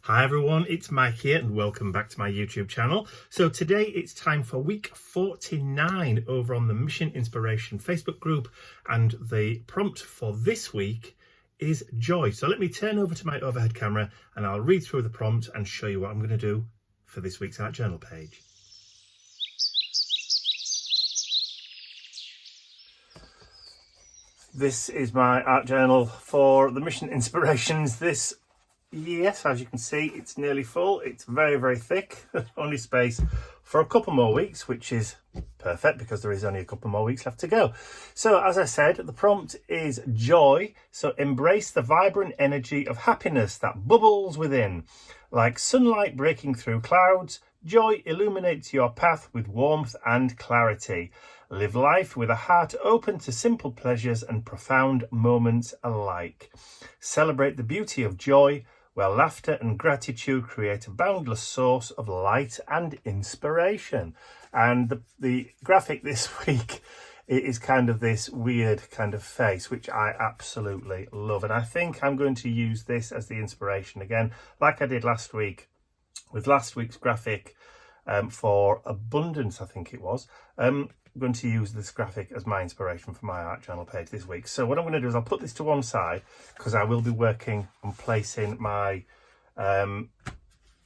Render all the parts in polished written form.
Hi everyone, it's Mike here and welcome back to my YouTube channel. So today it's time for week 49 over on the Mission Inspiration Facebook group, and the prompt for this week is joy. So let me turn over to my overhead camera and I'll read through the prompt and show you what I'm going to do for this week's art journal page. This is my art journal for the Mission Inspirations this yes, as you can see, it's nearly full. It's very, very thick. Only space for a couple more weeks, which is perfect because there is only a couple more weeks left to go. So as I said, the prompt is joy. So embrace the vibrant energy of happiness that bubbles within. Like sunlight breaking through clouds, joy illuminates your path with warmth and clarity. Live life with a heart open to simple pleasures and profound moments alike. Celebrate the beauty of joy, where laughter and gratitude create a boundless source of light and inspiration. And the graphic this week is kind of this weird kind of face, which I absolutely love. And I think I'm going to use this as the inspiration again, like I did last week with last week's graphic for abundance, I think it was. I'm going to use this graphic as my inspiration for my art journal page this week. So what I'm going to do is I'll put this to one side because I will be working on placing my my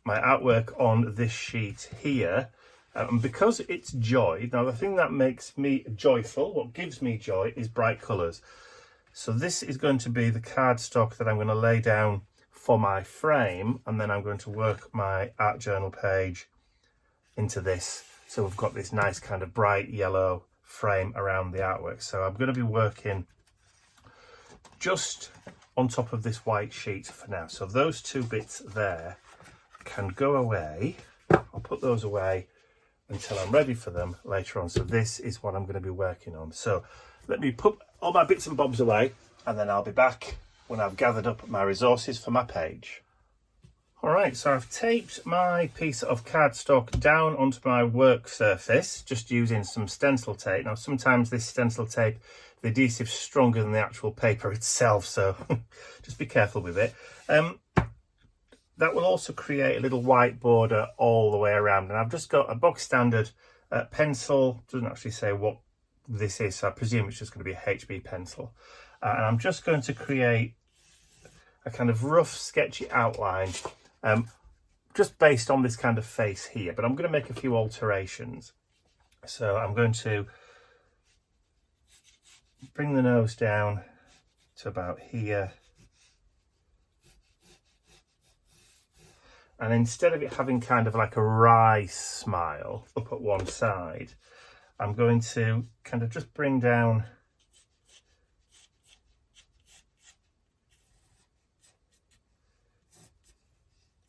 artwork on this sheet here. And because it's joy, now the thing that makes me joyful, what gives me joy, is bright colours. So this is going to be the cardstock that I'm going to lay down for my frame, and then I'm going to work my art journal page into this. So we've got this nice kind of bright yellow frame around the artwork. So I'm going to be working just on top of this white sheet for now. So those two bits there can go away. I'll put those away until I'm ready for them later on. So this is what I'm going to be working on. So let me put all my bits and bobs away, and then I'll be back when I've gathered up my resources for my page. All right, so I've taped my piece of cardstock down onto my work surface, just using some stencil tape. Now, sometimes this stencil tape, the adhesive's stronger than the actual paper itself, so just be careful with it. That will also create a little white border all the way around. And I've just got a box standard pencil. Doesn't actually say what this is, so I presume it's just going to be a HB pencil. And I'm just going to create a kind of rough, sketchy outline just based on this kind of face here, but I'm going to make a few alterations. So I'm going to bring the nose down to about here, and instead of it having kind of like a wry smile up at one side, I'm going to kind of just bring down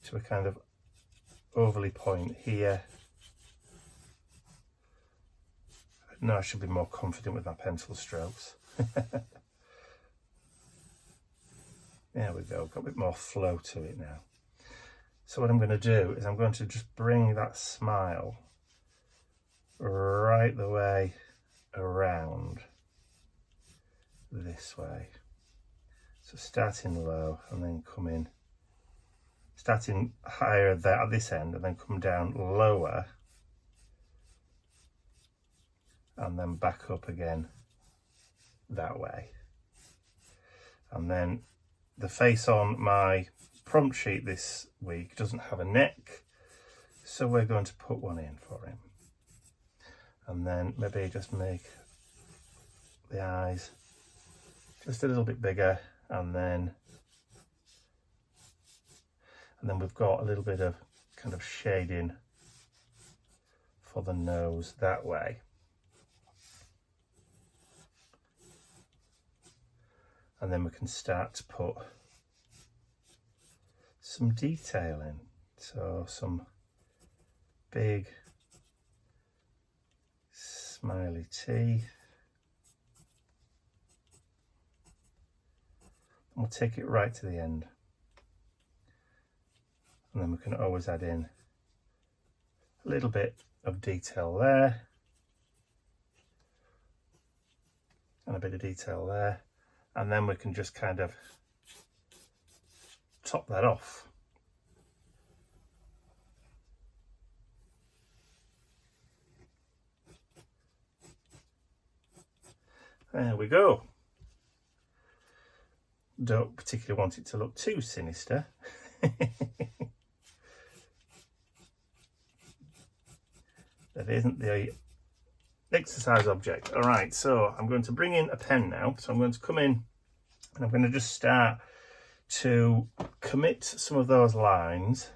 to a kind of overly point here. I know I should be more confident with my pencil strokes. There we go, got a bit more flow to it now. So what I'm going to do is I'm going to just bring that smile right the way around this way. So starting low and then coming, starting higher there at this end and then come down lower and then back up again that way. And then the face on my prompt sheet this week doesn't have a neck, so we're going to put one in for him. And then maybe just make the eyes just a little bit bigger, and then we've got a little bit of kind of shading for the nose that way. And then we can start to put some detail in. So some big smiley teeth. And we'll take it right to the end. And then we can always add in a little bit of detail there and a bit of detail there, and then we can just kind of top that off. There we go. Don't particularly want it to look too sinister. That isn't the exercise object. All right, so I'm going to bring in a pen now. So I'm going to come in and I'm going to just start to commit some of those lines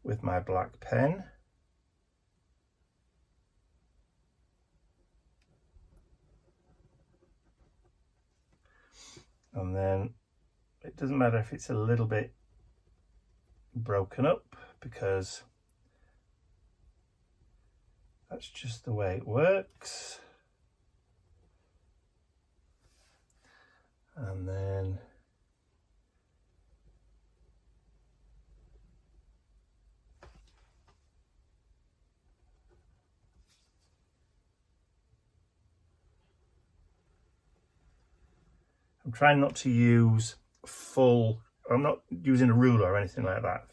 with my black pen. And then it doesn't matter if it's a little bit broken up, because that's just the way it works. And then I'm trying not to use full, I'm not using a ruler or anything like that.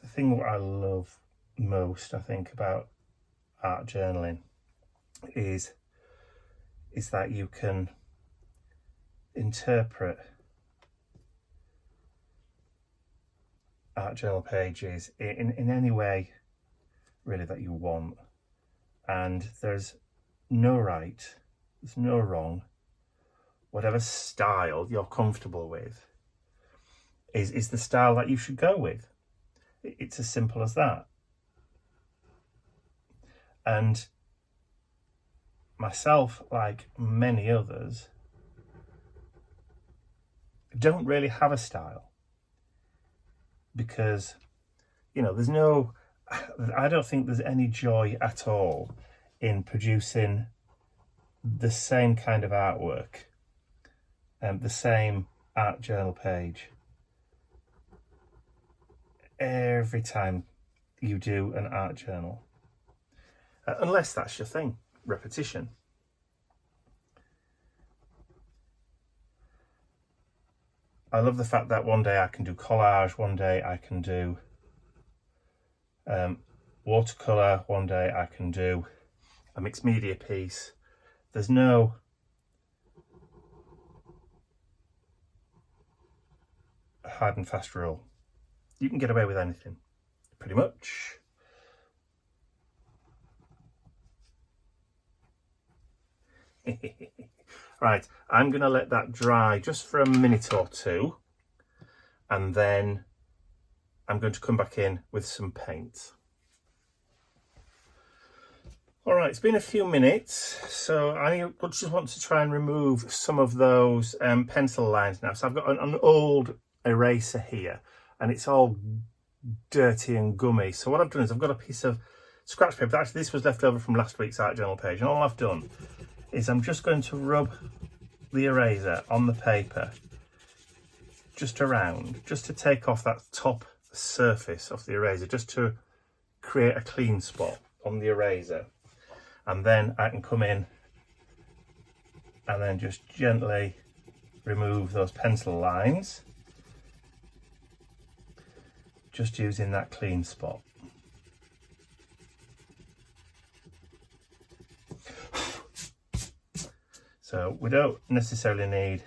The thing what I love most, I think, about art journaling is that you can interpret art journal pages in any way really that you want, and there's no right, there's no wrong. Whatever style you're comfortable with is the style that you should go with. It's as simple as that. And myself, like many others, don't really have a style, because, you know, I don't think there's any joy at all in producing the same kind of artwork and the same art journal page every time you do an art journal, unless that's your thing, repetition. I love the fact that one day I can do collage, one day I can do watercolour, one day I can do a mixed media piece. There's no hard and fast rule. You can get away with anything, pretty much. Right, I'm going to let that dry just for a minute or two, and then I'm going to come back in with some paint. All right, it's been a few minutes, so I just want to try and remove some of those pencil lines now. So I've got an old eraser here, and it's all dirty and gummy. So what I've done is I've got a piece of scratch paper. Actually, this was left over from last week's art journal page, and all I've done is I'm just going to rub the eraser on the paper just around, just to take off that top surface of the eraser, just to create a clean spot on the eraser. And then I can come in and then just gently remove those pencil lines, just using that clean spot. So we don't necessarily need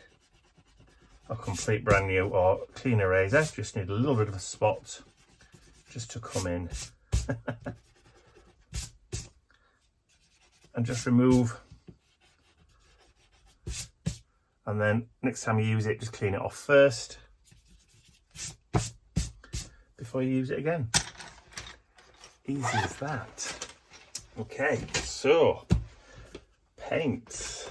a complete brand new or clean eraser, just need a little bit of a spot just to come in and just remove, and then next time you use it, just clean it off first before you use it again. Easy as that. Okay, so paint.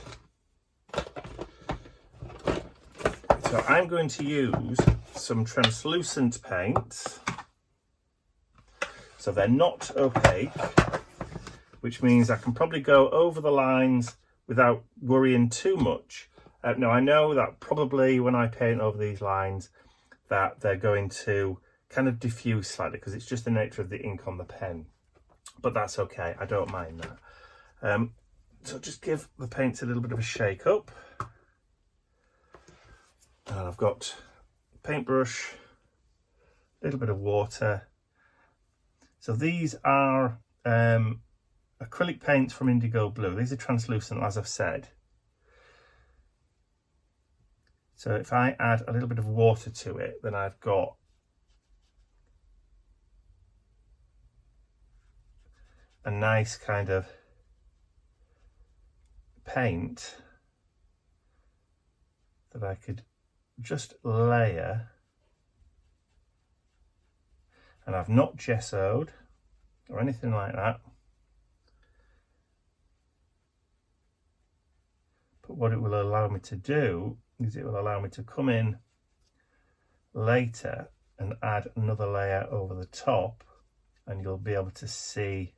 So I'm going to use some translucent paint, so they're not opaque, which means I can probably go over the lines without worrying too much. Now I know that probably when I paint over these lines that they're going to kind of diffuse slightly, because it's just the nature of the ink on the pen, but that's okay, I don't mind that. So just give the paints a little bit of a shake up. And I've got paintbrush, a little bit of water. So these are acrylic paints from Indigo Blue. These are translucent, as I've said. So if I add a little bit of water to it, then I've got a nice kind of paint that I could just layer. And I've not gessoed or anything like that. But what it will allow me to do is it will allow me to come in later and add another layer over the top, and you'll be able to see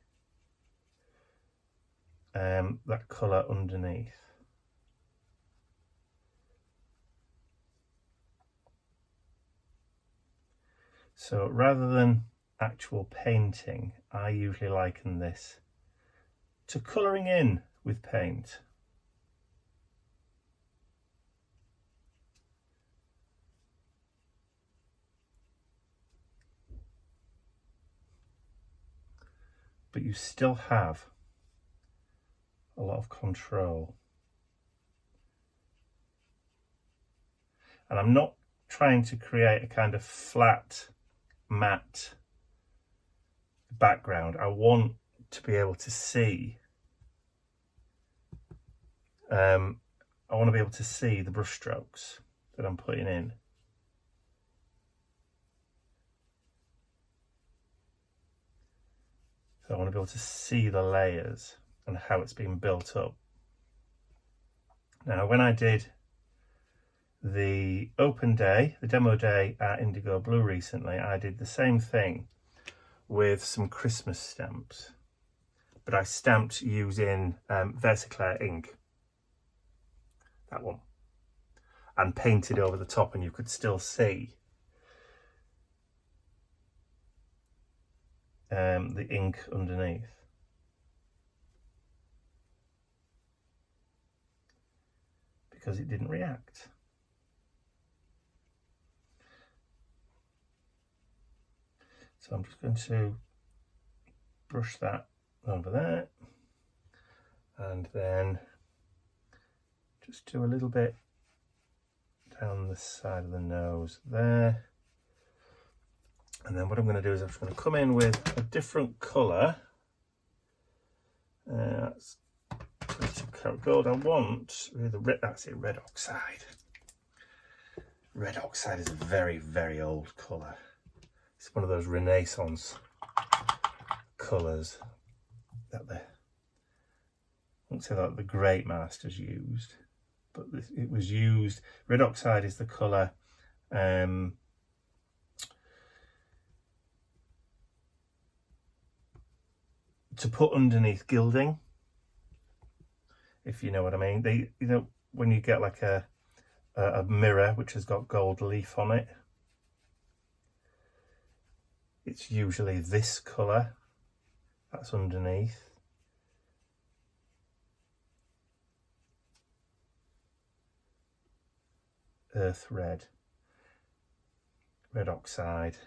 that colour underneath. So rather than actual painting, I usually liken this to colouring in with paint. But you still have a lot of control. And I'm not trying to create a kind of flat, matte background. I want to be able to see I want to be able to see the brush strokes that I'm putting in. So I want to be able to see the layers and how it's been built up. Now, when I did the open day, the demo day at Indigo Blue recently, I did the same thing with some Christmas stamps, but I stamped using Versaclair ink, that one, and painted over the top, and you could still see the ink underneath. Because it didn't react. So I'm just going to brush that over there, and then just do a little bit down the side of the nose there. And then what I'm going to do is I'm just going to come in with a different colour. That's 22 karat gold. I want the red, that's it, red oxide. Red oxide is a very, very old colour. It's one of those Renaissance colours that I won't say that the great masters used, but it was used. Red oxide is the colour to put underneath gilding, if you know what I mean. They, you know, when you get like a mirror which has got gold leaf on it, it's usually this colour that's underneath. Earth red, red oxide.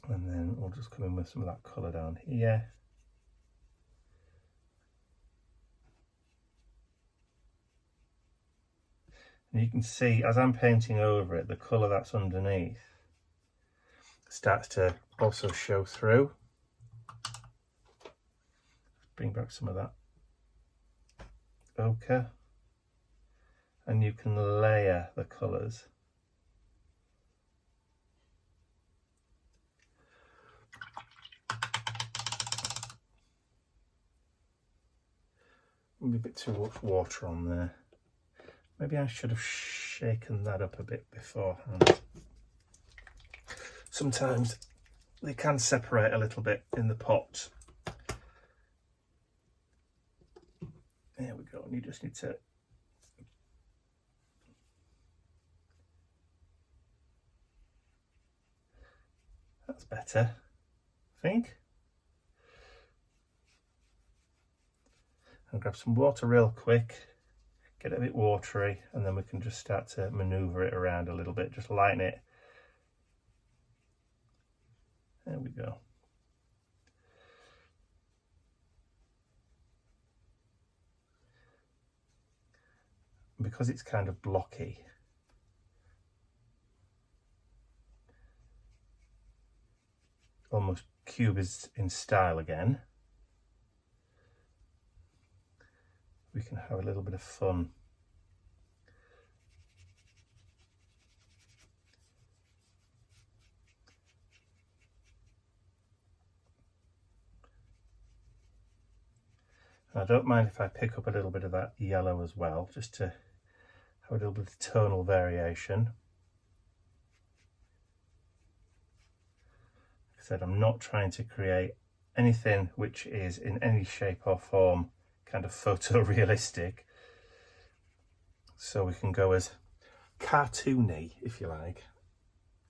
And then we'll just come in with some of that colour down here. And you can see as I'm painting over it, the colour that's underneath starts to also show through. Bring back some of that ochre, and you can layer the colours. Maybe a bit too much water on there. Maybe I should have shaken that up a bit beforehand. Sometimes they can separate a little bit in the pot. There we go, and you just need to That's better, I think. I'll grab some water real quick, get it a bit watery, and then we can just start to maneuver it around a little bit, just lighten it. There we go. And because it's kind of blocky, almost cubist in style again, we can have a little bit of fun. And I don't mind if I pick up a little bit of that yellow as well, just to have a little bit of tonal variation. Like I said, I'm not trying to create anything which is in any shape or form kind of photorealistic, so we can go as cartoony, if you like,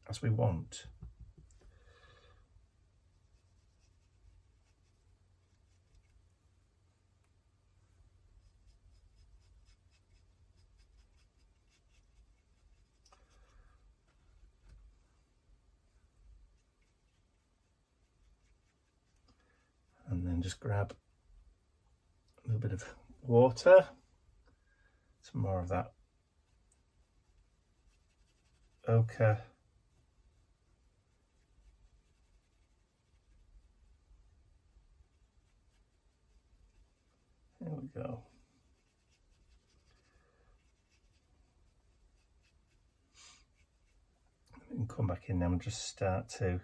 as we want. And then just grab a little bit of water, some more of that ochre. There we go. We can come back in now and just start to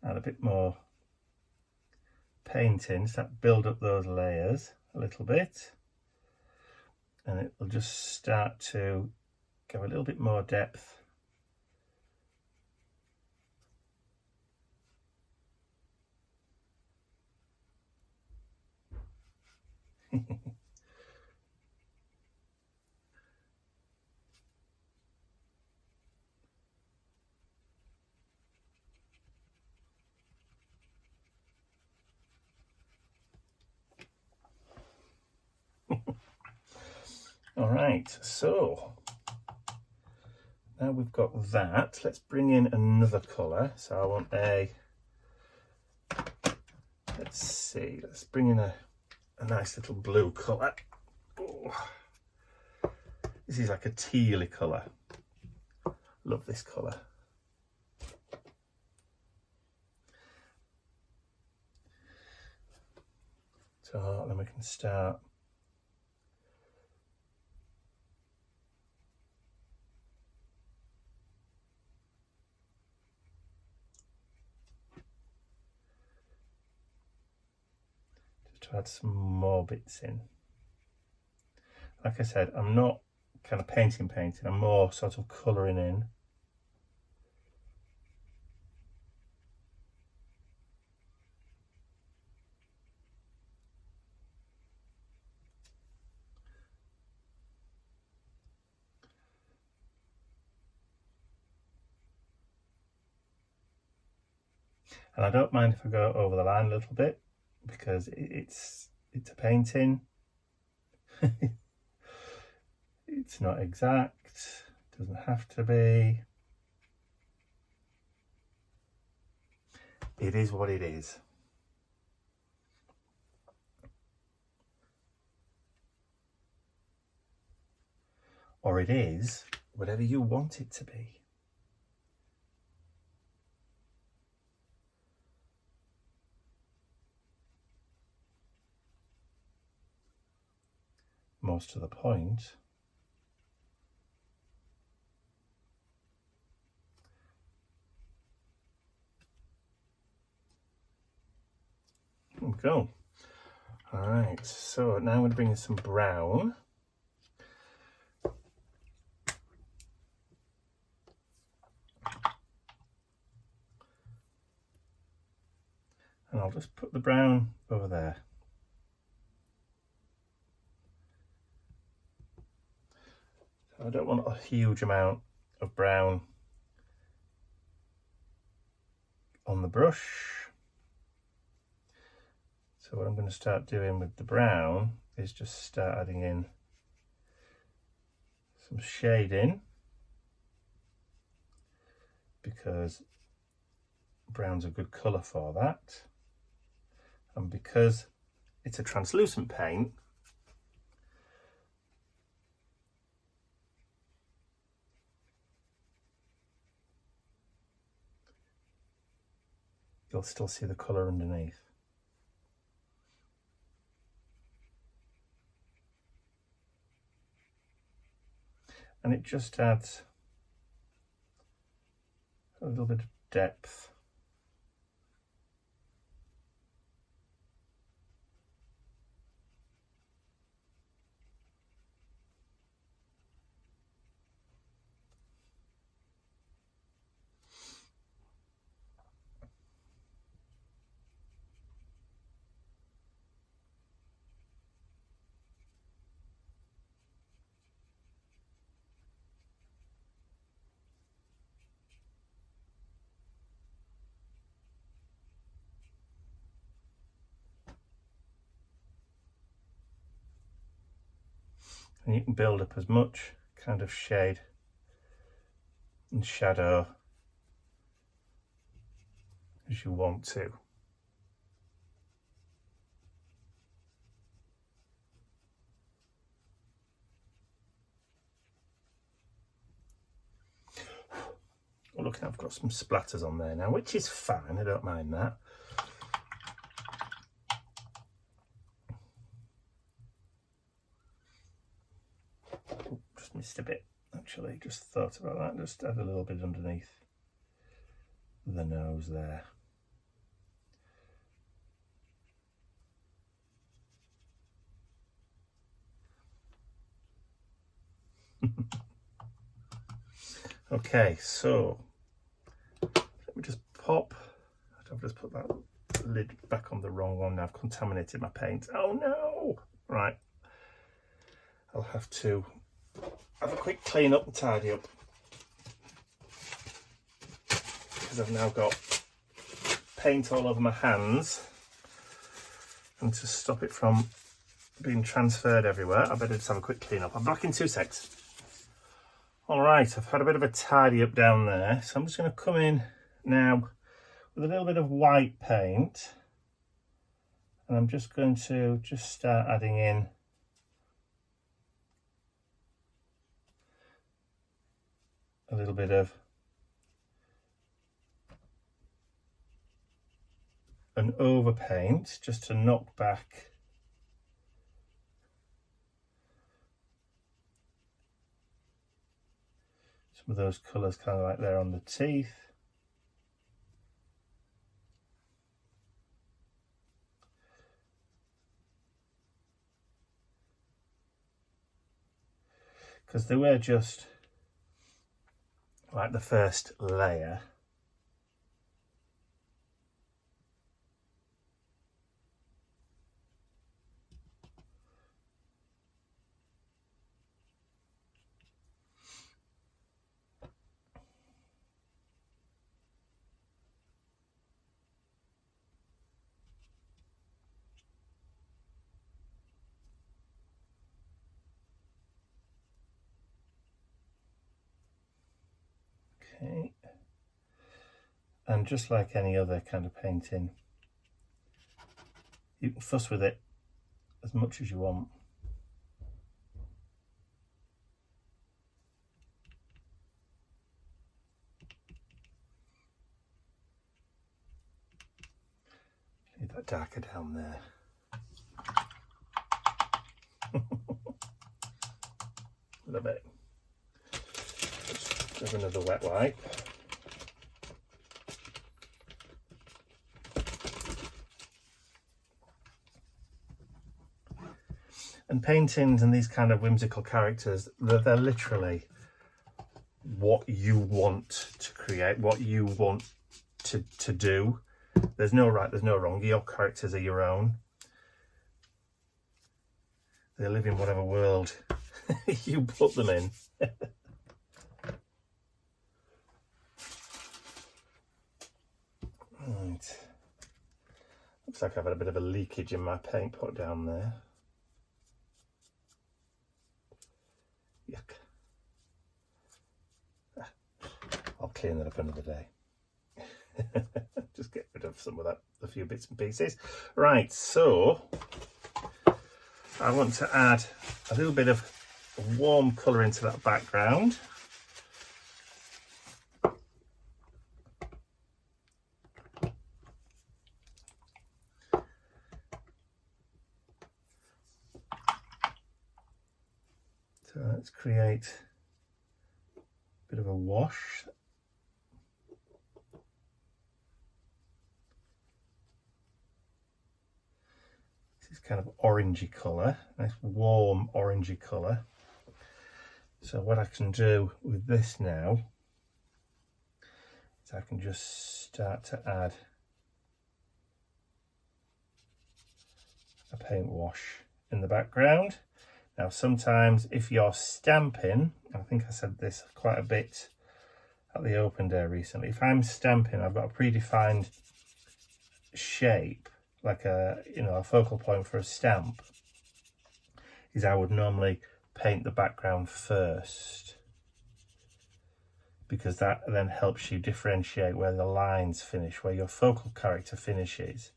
add a bit more painting, start build up those layers a little bit, and it will just start to give a little bit more depth. All right, so now we've got that, let's bring in another colour. So I want let's see, let's bring in a nice little blue colour. Oh, this is like a tealy colour. Love this colour. So then we can start to add some more bits in. Like I said, I'm not kind of painting, I'm more sort of colouring in. And I don't mind if I go over the line a little bit, because it's a painting. It's not exact, doesn't have to be. It is what it is. Or it is whatever you want it to be. Most to the point. There we go. All right, so now I'm going to bring in some brown. And I'll just put the brown over there. So I don't want a huge amount of brown on the brush. So what I'm going to start doing with the brown is just start adding in some shading, because brown's a good colour for that, and because it's a translucent paint, you'll still see the colour underneath. And it just adds a little bit of depth. And you can build up as much kind of shade and shadow as you want to. Oh, look, I've got some splatters on there now, which is fine, I don't mind that. Oh, just missed a bit, actually, just thought about that. Just add a little bit underneath the nose there. Okay, so let me just pop. I've just put that lid back on the wrong one now. I've contaminated my paint. Oh no! Right, I'll have to have a quick clean up and tidy up, because I've now got paint all over my hands, and to stop it from being transferred everywhere, I better just have a quick clean up. I'm back in 2 secs. All right, I've had a bit of a tidy up down there, so I'm just going to come in now with a little bit of white paint, and I'm just going to start adding in a little bit of an overpaint, just to knock back some of those colours kind of like there on the teeth. Because they were just like the first layer. Okay, and just like any other kind of painting, you can fuss with it as much as you want. Leave that darker down there. A little bit. Just have another wet wipe. And paintings and these kind of whimsical characters, they're literally what you want to create, what you want to do. There's no right, there's no wrong. Your characters are your own. They live in whatever world you put them in. Right. Looks like I've had a bit of a leakage in my paint pot down there. Yuck. I'll clean that up another day. Just get rid of some of that, a few bits and pieces. Right, so I want to add a little bit of warm colour into that background. So let's create a bit of a wash. This is kind of orangey colour, nice warm orangey colour. So what I can do with this now is I can just start to add a paint wash in the background. Now sometimes if you're stamping, I think I said this quite a bit at the open day recently, if I'm stamping, I've got a predefined shape, like a focal point for a stamp, is I would normally paint the background first, because that then helps you differentiate where the lines finish, where your focal character finishes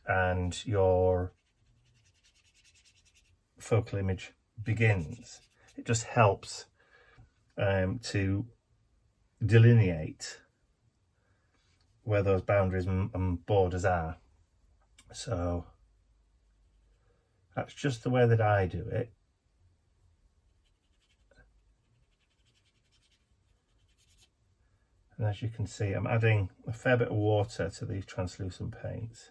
and your focal image begins. It just helps to delineate where those boundaries and borders are. So that's just the way that I do it. And as you can see, I'm adding a fair bit of water to these translucent paints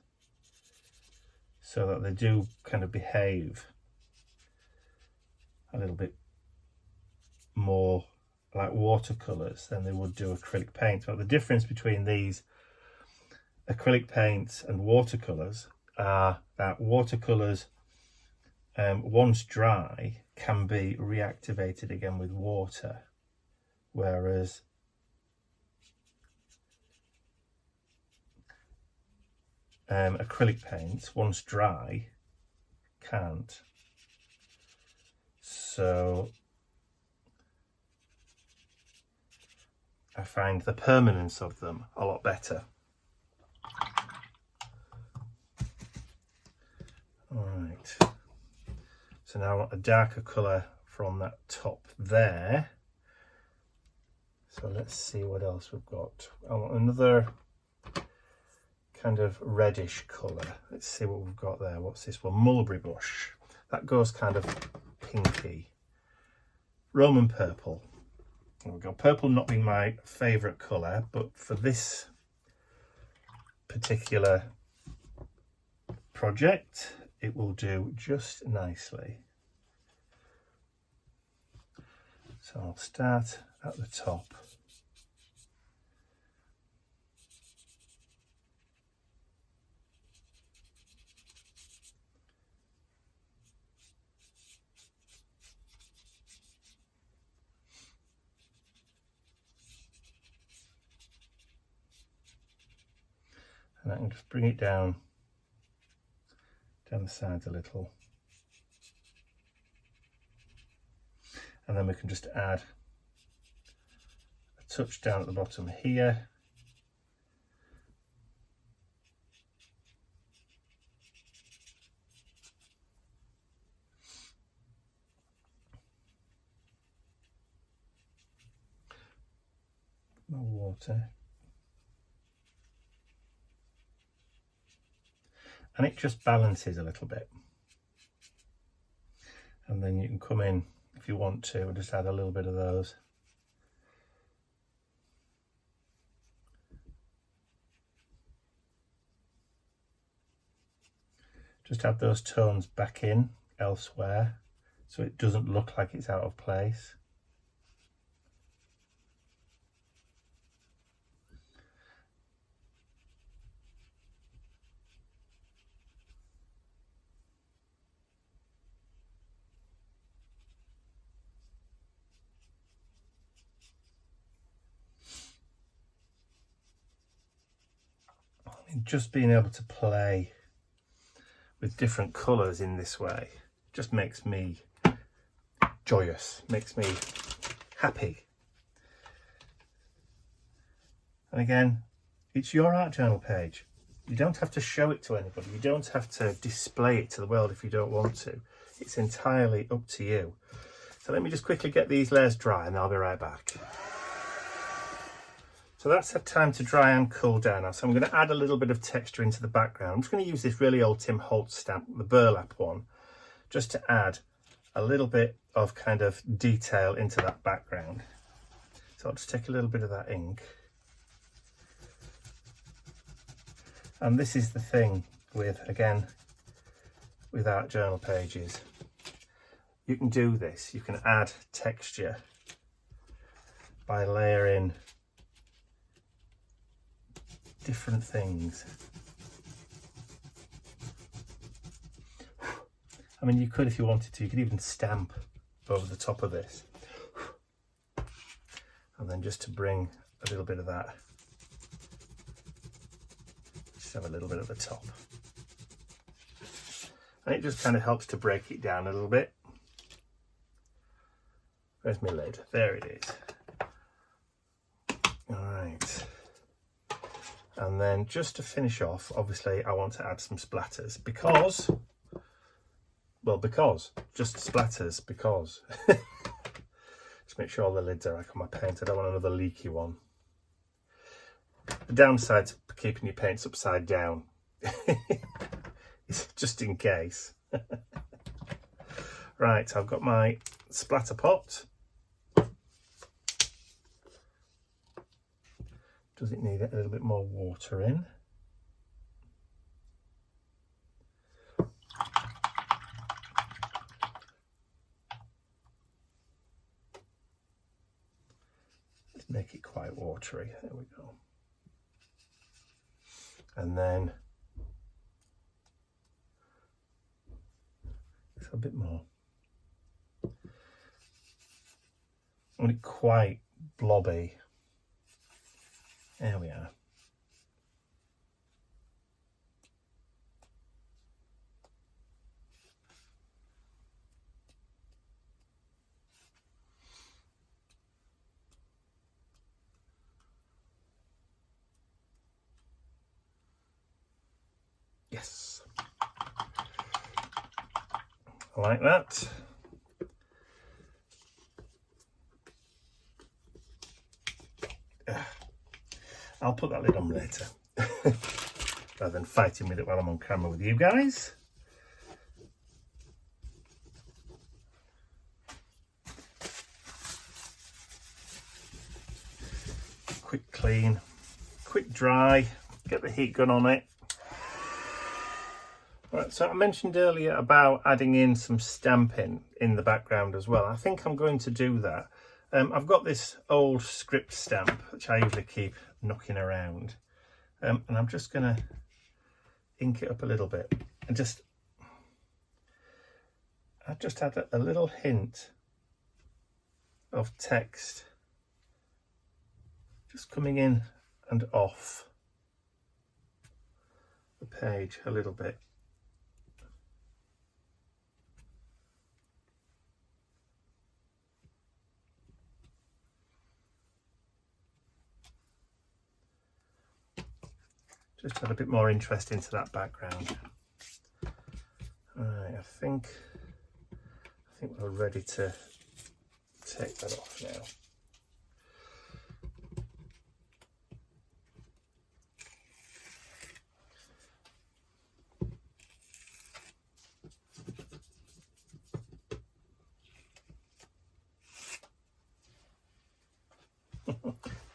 so that they do kind of behave a little bit more like watercolours than they would do acrylic paints. But the difference between these acrylic paints and watercolours are that watercolours, once dry, can be reactivated again with water, whereas acrylic paints, once dry, can't. So I find the permanence of them a lot better. Alright, so now I want a darker colour from that top there. So let's see what else we've got. I want another kind of reddish colour. Let's see what we've got there. What's this one? Mulberry bush. That goes kind of pinky. Roman purple. There we go. Purple not being my favourite colour, but for this particular project, it will do just nicely. So I'll start at the top. And I can just bring it down the sides a little. And then we can just add a touch down at the bottom here. More water. And it just balances a little bit. And then you can come in, if you want to, and just add a little bit of those. Just add those tones back in elsewhere so it doesn't look like it's out of place. just being able to play with different colours in this way just makes me joyous, makes me happy. And again, it's your art journal page. You don't have to show it to anybody. You don't have to display it to the world if you don't want to. It's entirely up to you. So let me just quickly get these layers dry and I'll be right back. So that's had time to dry and cool down now. So I'm going to add a little bit of texture into the background. I'm just going to use this really old Tim Holtz stamp, the burlap one, just to add a little bit of kind of detail into that background. So I'll just take a little bit of that ink. And this is the thing with, again, with art journal pages. You can do this. You can add texture by layering different things. I mean, you could, if you wanted to, you could even stamp over the top of this. And then just to bring a little bit of that, just have a little bit at the top. And it just kind of helps to break it down a little bit. Where's my lid? There it is. All right. And then just to finish off, obviously I want to add some splatters because, well, just splatters because. Just make sure all the lids are right on my paint. I don't want another leaky one. The downside to keeping your paints upside down is just in case. Right, I've got my splatter pot. Does it need a little bit more water in? Let's make it quite watery. There we go. And then a bit more. I want it quite blobby. There we are. Yes. I like that. I'll put that lid on later rather than fighting with it while I'm on camera with you guys. Quick clean, quick dry, get the heat gun on it. Right, so I mentioned earlier about adding in some stamping in the background as well. I think I'm going to do that. I've got this old script stamp which I usually keep knocking around, and I'm just going to ink it up a little bit and I just add a little hint of text just coming in and off the page a little bit. Just add a bit more interest into that background. Alright, I think we're ready to take that off now.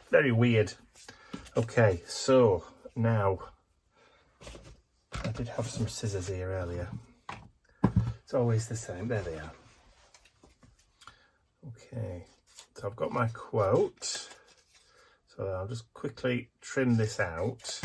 Very weird. Okay, so now, I did have some scissors here earlier. It's always the same. There they are. Okay, so I've got my quote. So I'll just quickly trim this out.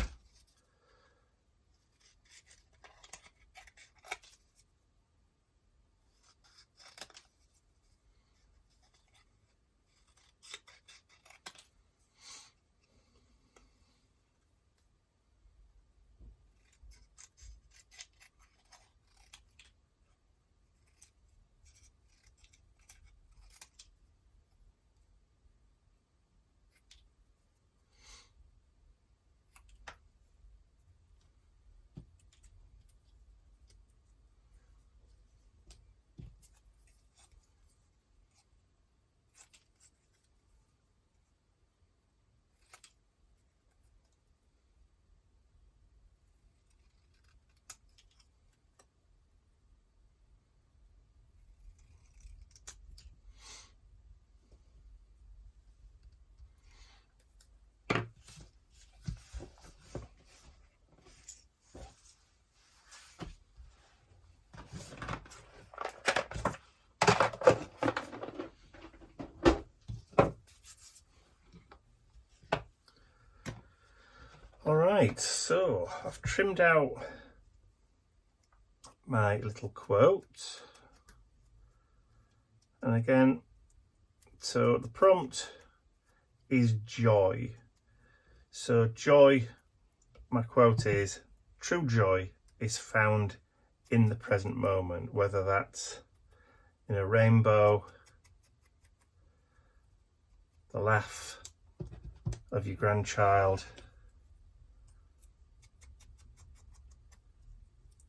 Right, so I've trimmed out my little quote, and again, so the prompt is joy. So joy, my quote is, true joy is found in the present moment, whether that's in a rainbow, the laugh of your grandchild,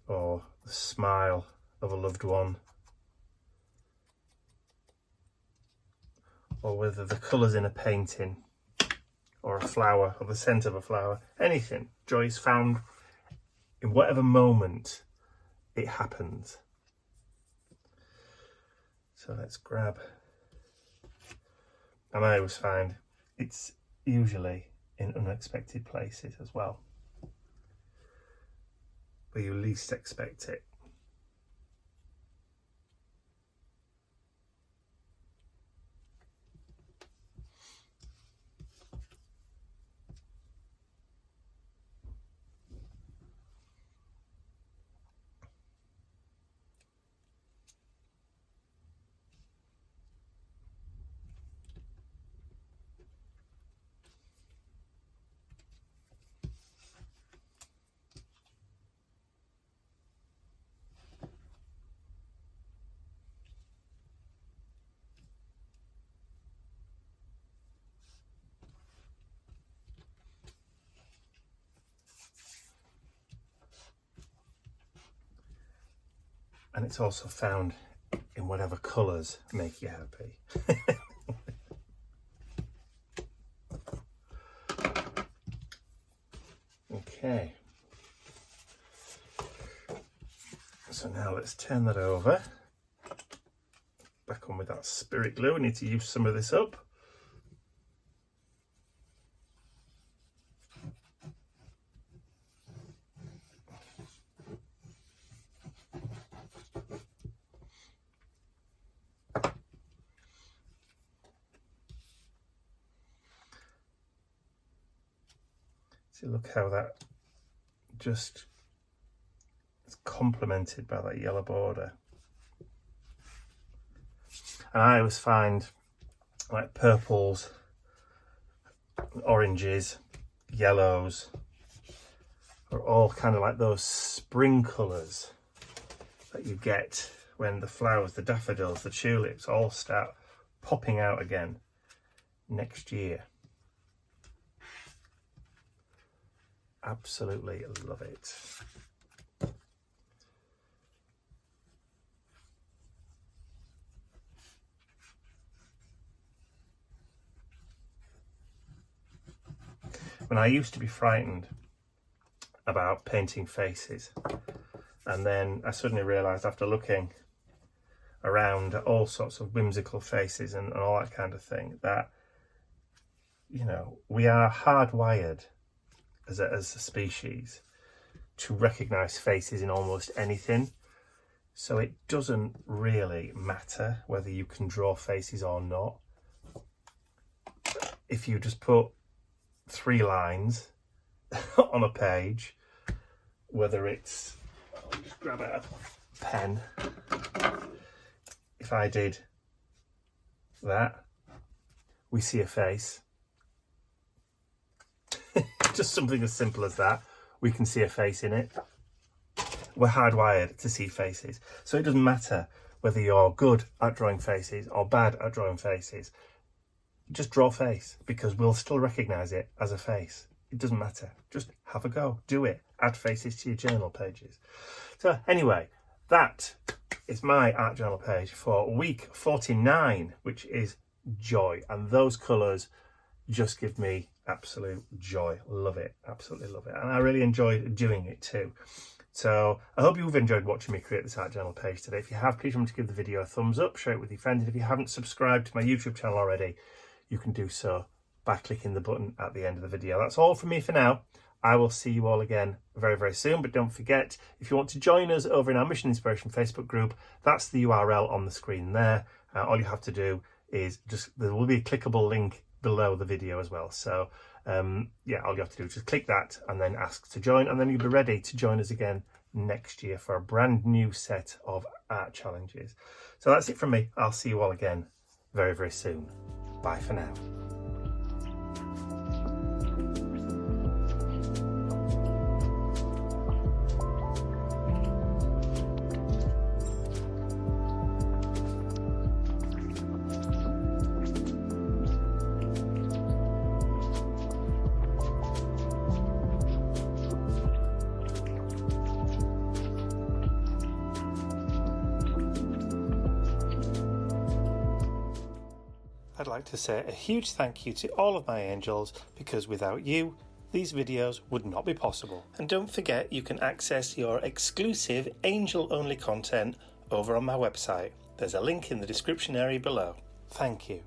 or the smile of a loved one, or whether the colours in a painting, or a flower, or the scent of a flower, anything. Joy is found in whatever moment it happens. So let's grab, and I always find it's usually in unexpected places as well, where you least expect it. And it's also found in whatever colours make you happy. Okay. So now let's turn that over. Back on with that spirit glue. I need to use some of this up. See, look how that just is complemented by that yellow border. And I always find like purples, oranges, yellows are all kind of like those spring colours that you get when the flowers, the daffodils, the tulips all start popping out again next year. Absolutely love it. When I used to be frightened about painting faces, and then I suddenly realised after looking around at all sorts of whimsical faces and all that kind of thing that, you know, we are hardwired as a species to recognise faces in almost anything. So it doesn't really matter whether you can draw faces or not. If you just put 3 lines on a page, whether it's, I'll just grab a pen. If I did that, we see a face. Just something as simple as that. We can see a face in it. We're hardwired to see faces. So it doesn't matter whether you're good at drawing faces or bad at drawing faces. Just draw a face, because we'll still recognise it as a face. It doesn't matter. Just have a go. Do it. Add faces to your journal pages. So anyway, that is my art journal page for week 49, which is joy. And those colours just give me absolute joy. Love it. Absolutely love it. And I really enjoyed doing it too. So I hope you've enjoyed watching me create this art journal page today. If you have, please remember to give the video a thumbs up, share it with your friends. And if you haven't subscribed to my YouTube channel already, you can do so by clicking the button at the end of the video. That's all from me for now. I will see you all again very, very soon. But don't forget, if you want to join us over in our Mission Inspiration Facebook group, that's the URL on the screen there. All you have to do is there will be a clickable link below the video as well. So yeah, all you have to do is just click that and then ask to join, and then you'll be ready to join us again next year for a brand new set of art challenges. So that's it from me. I'll see you all again very, very soon. Bye for now. I'd like to say a huge thank you to all of my angels, because without you, these videos would not be possible. And don't forget, you can access your exclusive angel-only content over on my website. There's a link in the description area below. Thank you.